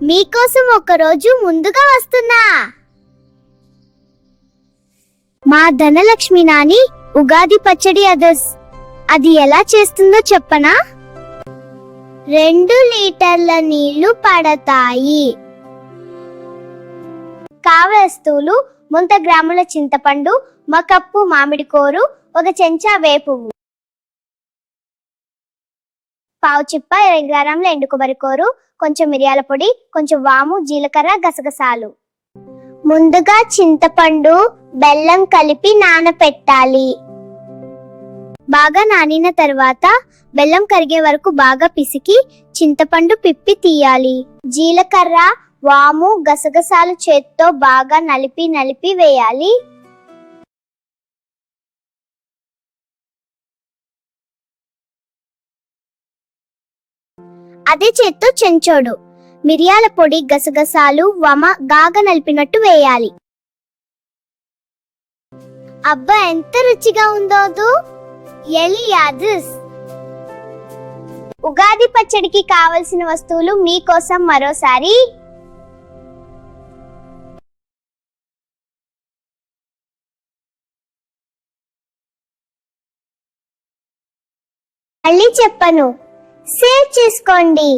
మీకోసం ఒక రోజు ముందుగా వస్తున్నా. మా ధనలక్ష్మి నాని ఉగాది పచ్చడి అది ఎలా చేస్తుందో చెప్పనా? 2 లీటర్ల నీళ్లు పడతాయి. కావలస్తువులు: 100 గ్రాముల చింతపండు, 1 కప్పు మామిడి కోరు, 1 చెంచా వేపువు, పావు చిప్ప 20 గ్రాముల ఎండు కొబ్బరి కోరు, కొంచెం మిరియాల పొడి, కొంచెం వాము, జీలకర్ర, గసగసాలు. ముందుగా చింతపండు, బెల్లం కలిపి నానపెట్టాలి. బాగా నానిన తర్వాత బెల్లం కరిగే వరకు బాగా పిసికి చింతపండు పిప్పి తీయాలి. జీలకర్ర, వాము, గసగసాలు చేత్తో బాగా నలిపి వేయాలి. అదే చేత్తో చెంచోడు మిరియాల పొడి, గసగసాలు, వామ బాగా నలిపినట్టు వేయాలి. అబ్బా, ఎంత రుచిగా ఉందో! ఎలియాదిస్ ఉగాది పచ్చడికి కావలసిన వస్తువులు మీకోసం మరోసారి. మళ్ళీ చెప్పను, సేవ్ చేసుకోండి.